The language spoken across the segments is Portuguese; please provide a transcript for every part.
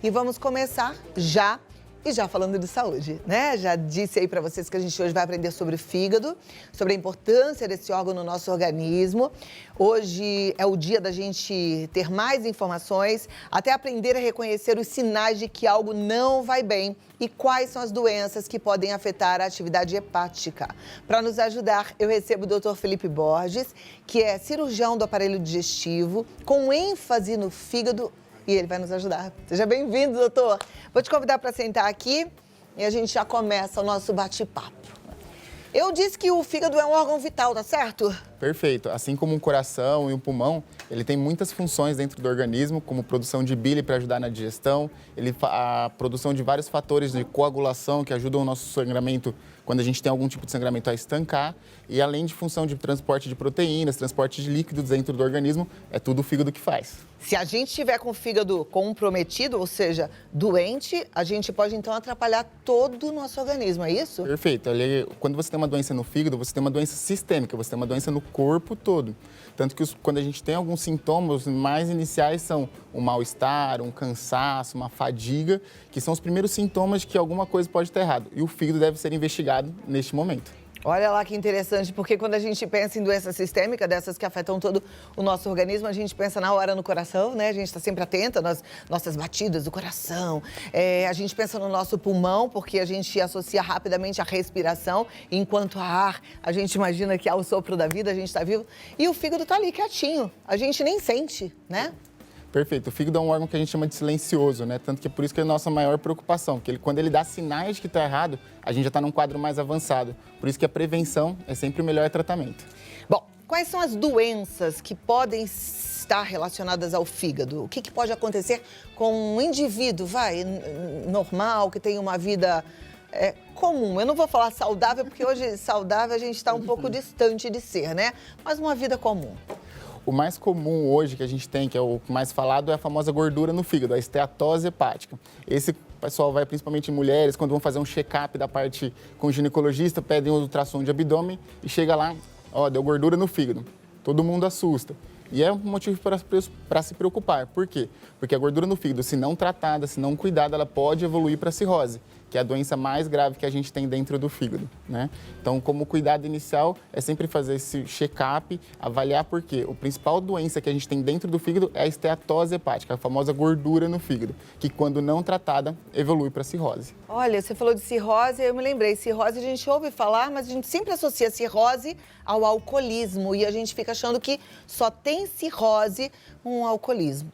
E vamos começar já. E já falando de saúde, né? Já disse aí para vocês que a gente hoje vai aprender sobre o fígado, sobre a importância desse órgão no nosso organismo. Hoje é o dia da gente ter mais informações, até aprender a reconhecer os sinais de que algo não vai bem e quais são as doenças que podem afetar a atividade hepática. Para nos ajudar, eu recebo o Dr. Felipe Borges, que é cirurgião do aparelho digestivo, com ênfase no fígado. E ele vai nos ajudar. Seja bem-vindo, doutor. Vou te convidar para sentar aqui e a gente já começa o nosso bate-papo. Eu disse que o fígado é um órgão vital, tá certo? Perfeito. Assim como um coração e um pulmão, ele tem muitas funções dentro do organismo, como produção de bile para ajudar na digestão, a produção de vários fatores de coagulação que ajudam o nosso sangramento quando a gente tem algum tipo de sangramento a estancar, e além de função de transporte de proteínas, transporte de líquidos dentro do organismo, é tudo o fígado que faz. Se a gente estiver com o fígado comprometido, ou seja, doente, a gente pode então atrapalhar todo o nosso organismo, é isso? Perfeito. Quando você tem uma doença no fígado, você tem uma doença sistêmica, você tem uma doença no corpo todo. Tanto que quando a gente tem alguns sintomas, os mais iniciais são um mal-estar, um cansaço, uma fadiga, que são os primeiros sintomas de que alguma coisa pode estar errado. E o fígado deve ser investigado neste momento. Olha lá que interessante, porque quando a gente pensa em doença sistêmica, dessas que afetam todo o nosso organismo, a gente pensa na hora no coração, né? A gente está sempre atenta nas nossas batidas do coração. A gente pensa no nosso pulmão, porque a gente associa rapidamente a respiração, enquanto a ar, a gente imagina que é o sopro da vida, a gente está vivo. E o fígado está ali quietinho, a gente nem sente, né? Perfeito. O fígado é um órgão que a gente chama de silencioso, né? Tanto que é por isso que é a nossa maior preocupação, que quando ele dá sinais de que está errado, a gente já está num quadro mais avançado. Por isso que a prevenção é sempre o melhor tratamento. Bom, quais são as doenças que podem estar relacionadas ao fígado? O que pode acontecer com um indivíduo, normal, que tem uma vida comum? Eu não vou falar saudável, porque hoje saudável a gente está um pouco distante de ser, né? Mas uma vida comum. O mais comum hoje que a gente tem, que é o mais falado, é a famosa gordura no fígado, a esteatose hepática. Esse pessoal vai principalmente em mulheres, quando vão fazer um check-up da parte com o ginecologista, pedem um ultrassom de abdômen e chega lá, deu gordura no fígado. Todo mundo assusta. E é um motivo para se preocupar. Por quê? Porque a gordura no fígado, se não tratada, se não cuidada, ela pode evoluir para a cirrose, que é a doença mais grave que a gente tem dentro do fígado, né? Então, como cuidado inicial, é sempre fazer esse check-up, avaliar por quê. A principal doença que a gente tem dentro do fígado é a esteatose hepática, a famosa gordura no fígado, que quando não tratada, evolui para a cirrose. Olha, você falou de cirrose, eu me lembrei, cirrose a gente ouve falar, mas a gente sempre associa cirrose ao alcoolismo e a gente fica achando que só tem cirrose um alcoolismo.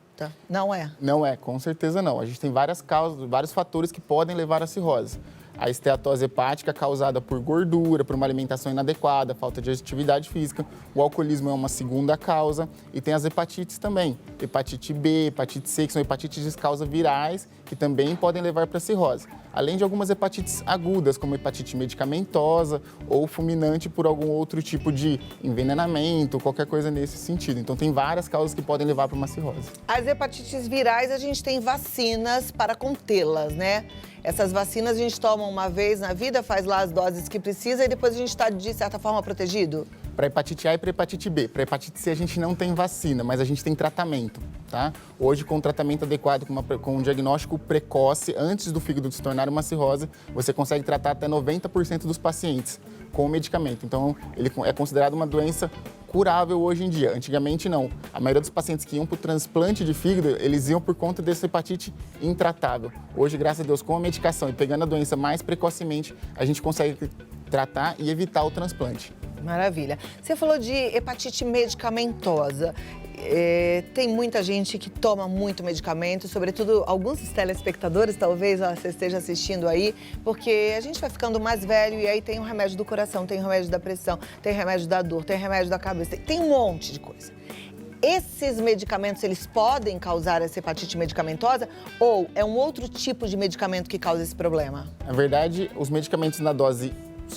Não é? Não é, com certeza não. A gente tem várias causas, vários fatores que podem levar à cirrose. A esteatose hepática causada por gordura, por uma alimentação inadequada, falta de atividade física. O alcoolismo é uma segunda causa. E tem as hepatites também. Hepatite B, hepatite C, que são hepatites de causa virais, que também podem levar para a cirrose. Além de algumas hepatites agudas, como hepatite medicamentosa ou fulminante por algum outro tipo de envenenamento, qualquer coisa nesse sentido. Então, tem várias causas que podem levar para uma cirrose. As hepatites virais, a gente tem vacinas para contê-las, né? Essas vacinas a gente toma uma vez na vida, faz lá as doses que precisa e depois a gente está, de certa forma, protegido? Para hepatite A e para hepatite B. Para hepatite C a gente não tem vacina, mas a gente tem tratamento, tá? Hoje, com um tratamento adequado, com um diagnóstico precoce, antes do fígado se tornar uma cirrose, você consegue tratar até 90% dos pacientes com o medicamento. Então, ele é considerado uma doença curável hoje em dia. Antigamente, não. A maioria dos pacientes que iam para o transplante de fígado, eles iam por conta dessa hepatite intratável. Hoje, graças a Deus, com a medicação e pegando a doença mais precocemente, a gente consegue tratar e evitar o transplante. Maravilha. Você falou de hepatite medicamentosa. Tem muita gente que toma muito medicamento, sobretudo alguns telespectadores, talvez você esteja assistindo aí, porque a gente vai ficando mais velho e aí tem o remédio do coração, tem o remédio da pressão, tem o remédio da dor, tem o remédio da cabeça, tem um monte de coisa. Esses medicamentos, eles podem causar essa hepatite medicamentosa ou é um outro tipo de medicamento que causa esse problema? Na verdade, os medicamentos na dose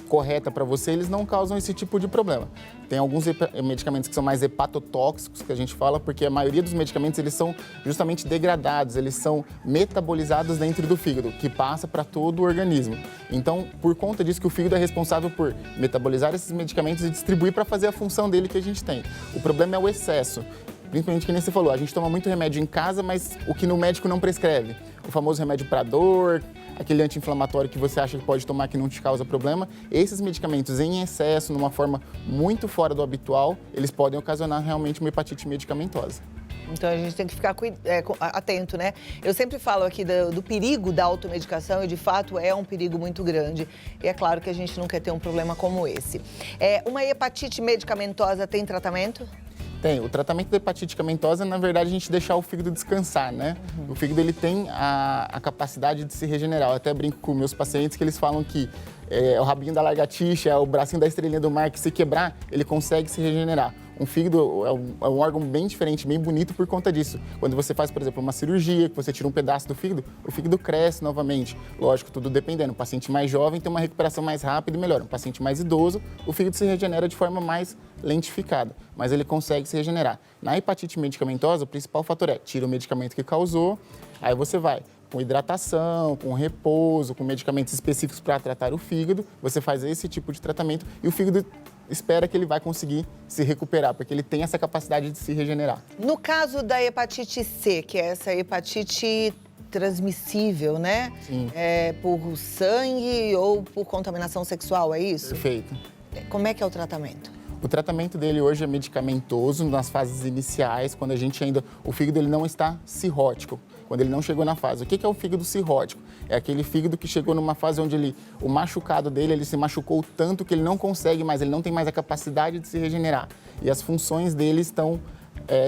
correta para você, eles não causam esse tipo de problema. Tem alguns medicamentos que são mais hepatotóxicos, que a gente fala, porque a maioria dos medicamentos, eles são justamente degradados, eles são metabolizados dentro do fígado, que passa para todo o organismo. Então, por conta disso que o fígado é responsável por metabolizar esses medicamentos e distribuir para fazer a função dele que a gente tem. O problema é o excesso. Principalmente que nem você falou, a gente toma muito remédio em casa, mas o que no médico não prescreve. O famoso remédio para dor, aquele anti-inflamatório que você acha que pode tomar que não te causa problema. Esses medicamentos em excesso, numa forma muito fora do habitual, eles podem ocasionar realmente uma hepatite medicamentosa. Então a gente tem que ficar atento, né? Eu sempre falo aqui do perigo da automedicação e de fato é um perigo muito grande. E é claro que a gente não quer ter um problema como esse. Uma hepatite medicamentosa tem tratamento? Tem. O tratamento da hepatite medicamentosa, na verdade, a gente deixar o fígado descansar, né? O fígado, ele tem a capacidade de se regenerar. Eu até brinco com meus pacientes que eles falam que é o rabinho da lagartixa, é o bracinho da estrelinha do mar, que se quebrar, ele consegue se regenerar. Um fígado é um órgão bem diferente, bem bonito por conta disso. Quando você faz, por exemplo, uma cirurgia, que você tira um pedaço do fígado, o fígado cresce novamente. Lógico, tudo dependendo. Um paciente mais jovem tem uma recuperação mais rápida e melhor. Um paciente mais idoso, o fígado se regenera de forma mais lentificada, mas ele consegue se regenerar. Na hepatite medicamentosa, o principal fator é tira o medicamento que causou, aí você vai com hidratação, com repouso, com medicamentos específicos para tratar o fígado, você faz esse tipo de tratamento e o fígado espera que ele vai conseguir se recuperar, porque ele tem essa capacidade de se regenerar. No caso da hepatite C, que é essa hepatite transmissível, né? Sim. Por sangue ou por contaminação sexual, é isso? Perfeito. Como é que é o tratamento? O tratamento dele hoje é medicamentoso nas fases iniciais, quando o fígado ele não está cirrótico, quando ele não chegou na fase. O que é o fígado cirrótico? É aquele fígado que chegou numa fase onde o machucado dele, ele se machucou tanto que ele não consegue mais, ele não tem mais a capacidade de se regenerar. E as funções dele estão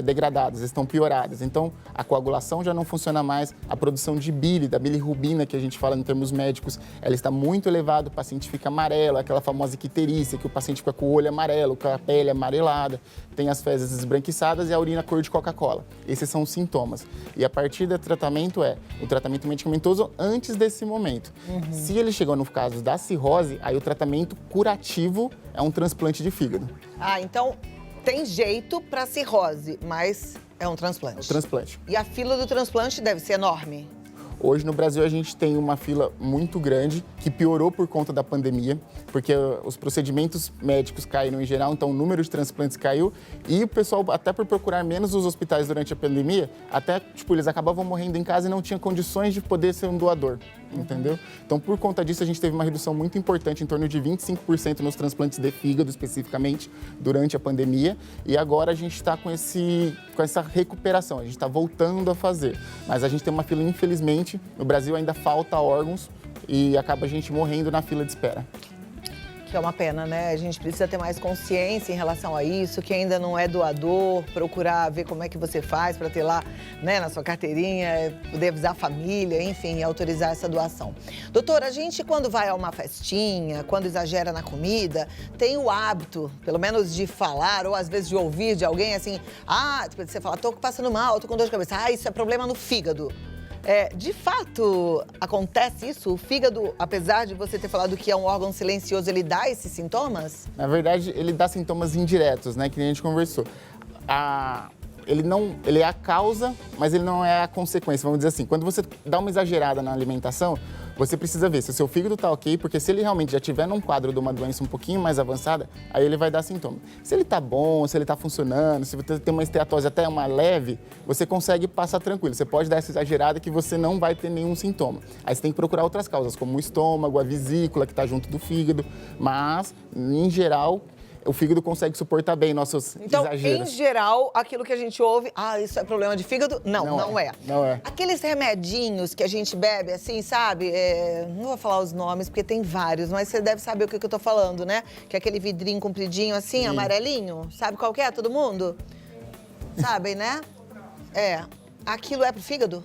degradadas, estão pioradas. Então, a coagulação já não funciona mais, a produção de bile, da bilirrubina, que a gente fala em termos médicos, ela está muito elevada, o paciente fica amarelo, aquela famosa icterícia, que o paciente fica com o olho amarelo, com a pele amarelada, tem as fezes esbranquiçadas e a urina cor de Coca-Cola. Esses são os sintomas. E a partir do tratamento o tratamento medicamentoso antes desse momento. Se ele chegou no caso da cirrose, aí o tratamento curativo é um transplante de fígado. Então tem jeito para cirrose, mas é um transplante. É o transplante. E a fila do transplante deve ser enorme. Hoje no Brasil a gente tem uma fila muito grande, que piorou por conta da pandemia, porque os procedimentos médicos caíram em geral, então o número de transplantes caiu e o pessoal, até por procurar menos os hospitais durante a pandemia, eles acabavam morrendo em casa e não tinham condições de poder ser um doador, entendeu? Então por conta disso a gente teve uma redução muito importante, em torno de 25% nos transplantes de fígado especificamente, durante a pandemia, e agora a gente está com essa recuperação, a gente está voltando a fazer, mas a gente tem uma fila, infelizmente, no Brasil ainda falta órgãos e acaba a gente morrendo na fila de espera. Que é uma pena, né? A gente precisa ter mais consciência em relação a isso, que ainda não é doador, procurar ver como é que você faz para ter lá, né, na sua carteirinha, poder avisar a família, enfim, e autorizar essa doação. Doutora, a gente quando vai a uma festinha, quando exagera na comida, tem o hábito, pelo menos de falar ou às vezes de ouvir de alguém assim, você fala, tô passando mal, tô com dor de cabeça, isso é problema no fígado. De fato, acontece isso? O fígado, apesar de você ter falado que é um órgão silencioso, ele dá esses sintomas? Na verdade, ele dá sintomas indiretos, né, que a gente conversou. Ele é a causa, mas ele não é a consequência, vamos dizer assim. Quando você dá uma exagerada na alimentação, você precisa ver se o seu fígado está ok, porque se ele realmente já estiver num quadro de uma doença um pouquinho mais avançada, aí ele vai dar sintoma. Se ele está bom, se ele está funcionando, se você tem uma esteatose até uma leve, você consegue passar tranquilo. Você pode dar essa exagerada que você não vai ter nenhum sintoma. Aí você tem que procurar outras causas, como o estômago, a vesícula, que está junto do fígado, mas, em geral, o fígado consegue suportar bem nossos exageros. Então, em geral, aquilo que a gente ouve, isso é problema de fígado? Não é. Não é. Aqueles remedinhos que a gente bebe, assim, sabe? Não vou falar os nomes, porque tem vários, mas você deve saber o que eu tô falando, né? Que é aquele vidrinho compridinho, assim, amarelinho. Sabe qual que é, todo mundo? Sabem, né? Aquilo é pro fígado?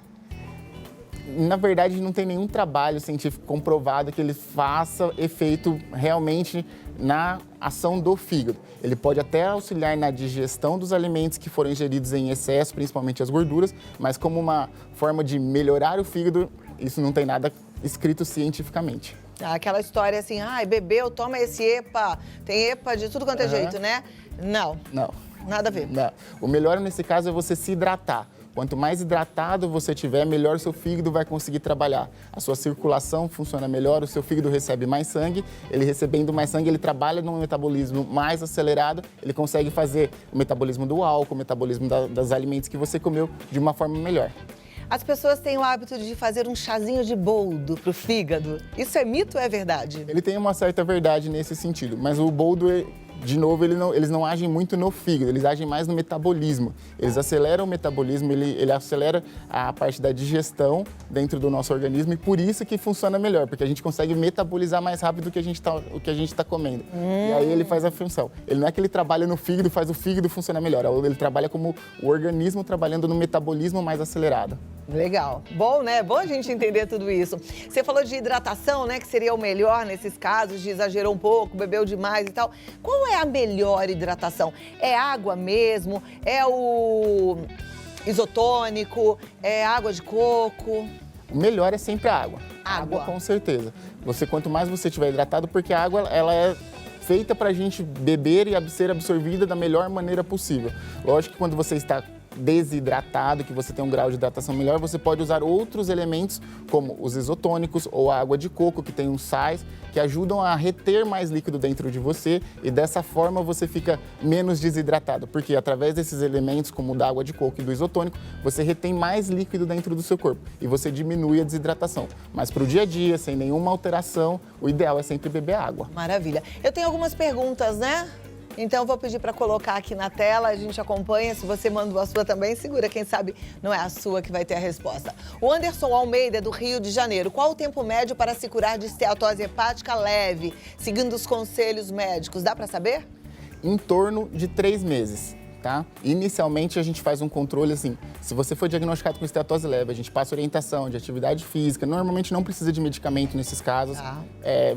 Na verdade, não tem nenhum trabalho científico comprovado que ele faça efeito realmente na ação do fígado. Ele pode até auxiliar na digestão dos alimentos que foram ingeridos em excesso, principalmente as gorduras, mas como uma forma de melhorar o fígado, isso não tem nada escrito cientificamente. Aquela história assim, bebeu, toma esse EPA, tem EPA de tudo quanto é jeito, né? Não. Não. Nada a ver. Não. O melhor nesse caso é você se hidratar. Quanto mais hidratado você tiver, melhor o seu fígado vai conseguir trabalhar. A sua circulação funciona melhor, o seu fígado recebe mais sangue, ele recebendo mais sangue, ele trabalha num metabolismo mais acelerado, ele consegue fazer o metabolismo do álcool, o metabolismo dos alimentos que você comeu de uma forma melhor. As pessoas têm o hábito de fazer um chazinho de boldo pro fígado. Isso é mito ou é verdade? Ele tem uma certa verdade nesse sentido, mas o boldo, de novo, eles não agem muito no fígado, eles agem mais no metabolismo. Eles aceleram o metabolismo, ele acelera a parte da digestão dentro do nosso organismo e por isso que funciona melhor, porque a gente consegue metabolizar mais rápido o que a gente tá comendo. E aí ele faz a função. Ele não é que ele trabalha no fígado, faz o fígado funcionar melhor, ele trabalha como o organismo trabalhando no metabolismo mais acelerado. Legal. Bom, né? Bom a gente entender tudo isso. Você falou de hidratação, né? Que seria o melhor nesses casos, de exagerou um pouco, bebeu demais e tal. Qual é a melhor hidratação? É água mesmo? É o isotônico? É água de coco? O melhor é sempre a água. Água, com certeza. Quanto mais você estiver hidratado, porque a água, ela é feita para a gente beber e ser absorvida da melhor maneira possível. Lógico que quando você está desidratado, que você tem um grau de hidratação melhor, você pode usar outros elementos, como os isotônicos ou a água de coco, que tem uns sais, que ajudam a reter mais líquido dentro de você e dessa forma você fica menos desidratado, porque através desses elementos, como o da água de coco e do isotônico, você retém mais líquido dentro do seu corpo e você diminui a desidratação. Mas para o dia a dia, sem nenhuma alteração, o ideal é sempre beber água. Maravilha. Eu tenho algumas perguntas, né? Então, vou pedir para colocar aqui na tela, a gente acompanha. Se você mandou a sua também, segura. Quem sabe não é a sua que vai ter a resposta. O Anderson Almeida, do Rio de Janeiro. Qual o tempo médio para se curar de esteatose hepática leve, seguindo os conselhos médicos? Dá para saber? Em torno de 3 meses. Tá? Inicialmente, a gente faz um controle assim, se você for diagnosticado com esteatose leve, a gente passa orientação de atividade física, normalmente não precisa de medicamento nesses casos,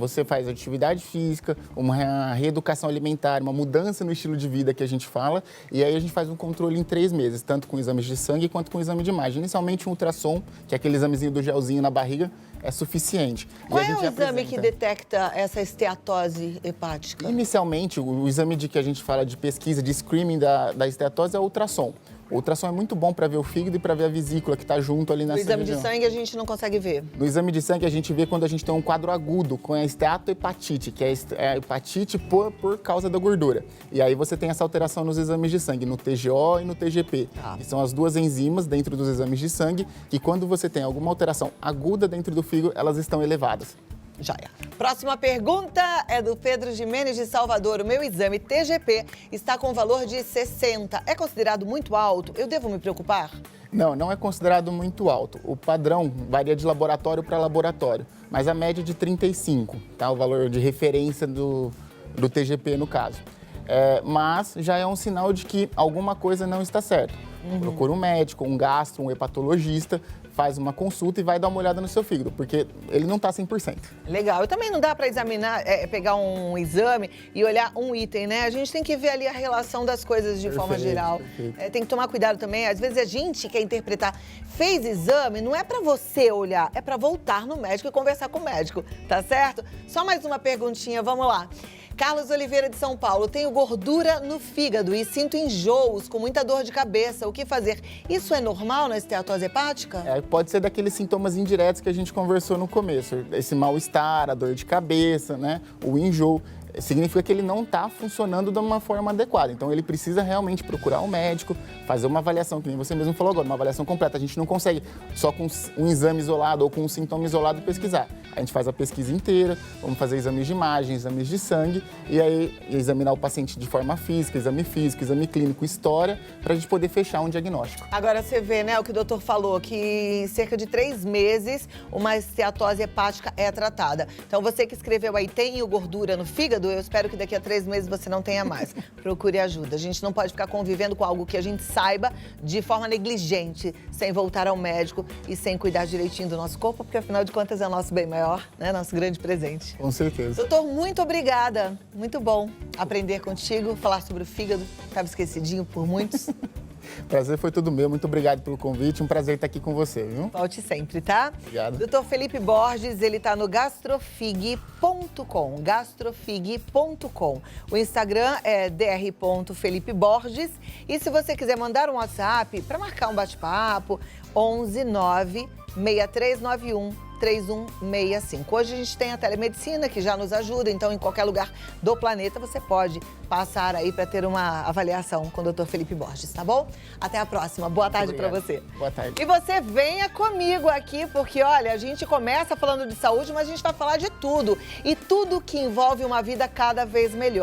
você faz atividade física, uma reeducação alimentar, uma mudança no estilo de vida que a gente fala, e aí a gente faz um controle em 3 meses, tanto com exames de sangue quanto com exame de imagem. Inicialmente, um ultrassom, que é aquele examezinho do gelzinho na barriga, é suficiente. Qual é o exame que detecta essa esteatose hepática? Inicialmente, o exame que a gente fala de pesquisa, de screening da esteatose é o ultrassom. O ultrassom é muito bom para ver o fígado e para ver a vesícula que está junto ali nessa região. No exame de sangue a gente não consegue ver? No exame de sangue a gente vê quando a gente tem um quadro agudo com a esteatohepatite, que é a hepatite por causa da gordura. E aí você tem essa alteração nos exames de sangue, no TGO e no TGP, que são as duas enzimas dentro dos exames de sangue, que quando você tem alguma alteração aguda dentro do fígado, elas estão elevadas. Joia. Próxima pergunta é do Pedro Jimenez de Salvador. O meu exame TGP está com valor de 60. É considerado muito alto? Eu devo me preocupar? Não, não é considerado muito alto. O padrão varia de laboratório para laboratório, mas a média é de 35, tá? O valor de referência do TGP no caso. Mas já é um sinal de que alguma coisa não está certa. Procura um médico, um gastro, um hepatologista, faz uma consulta e vai dar uma olhada no seu fígado, porque ele não está 100%. Legal. E também não dá para examinar, pegar um exame e olhar um item, né? A gente tem que ver ali a relação das coisas de forma geral. Tem que tomar cuidado também. Às vezes a gente quer interpretar. Fez exame, não é para você olhar, é para voltar no médico e conversar com o médico, tá certo? Só mais uma perguntinha, vamos lá. Carlos Oliveira de São Paulo, tenho gordura no fígado e sinto enjoos com muita dor de cabeça. O que fazer? Isso é normal na esteatose hepática? Pode ser daqueles sintomas indiretos que a gente conversou no começo. Esse mal-estar, a dor de cabeça, né? O enjoo. Significa que ele não está funcionando de uma forma adequada. Então, ele precisa realmente procurar um médico, fazer uma avaliação, que nem você mesmo falou agora, uma avaliação completa. A gente não consegue só com um exame isolado ou com um sintoma isolado pesquisar. A gente faz a pesquisa inteira, vamos fazer exames de imagem, exames de sangue, e aí examinar o paciente de forma física, exame clínico, história, para a gente poder fechar um diagnóstico. Agora, você vê, né, o que o doutor falou, que em cerca de 3 meses, uma esteatose hepática é tratada. Então, você que escreveu aí, tem gordura no fígado, eu espero que daqui a 3 meses você não tenha mais. Procure ajuda. A gente não pode ficar convivendo com algo que a gente saiba de forma negligente, sem voltar ao médico e sem cuidar direitinho do nosso corpo, porque afinal de contas é o nosso bem maior, né? Nosso grande presente. Com certeza. Doutor, muito obrigada. Muito bom aprender contigo, falar sobre o fígado. Estava esquecidinho por muitos. Prazer foi tudo meu. Muito obrigado pelo convite. Um prazer estar aqui com você, viu? Volte sempre, tá? Obrigado. Dr. Felipe Borges, ele tá no gastrofig.com, gastrofig.com. O Instagram é dr.felipeborges. E se você quiser mandar um WhatsApp para marcar um bate-papo, 11 9 6391 3165. Hoje a gente tem a telemedicina que já nos ajuda, então em qualquer lugar do planeta você pode passar aí para ter uma avaliação com o Dr. Felipe Borges, tá bom? Até a próxima. Boa tarde para você. Boa tarde. E você venha comigo aqui, porque olha, a gente começa falando de saúde, mas a gente vai falar de tudo. E tudo que envolve uma vida cada vez melhor.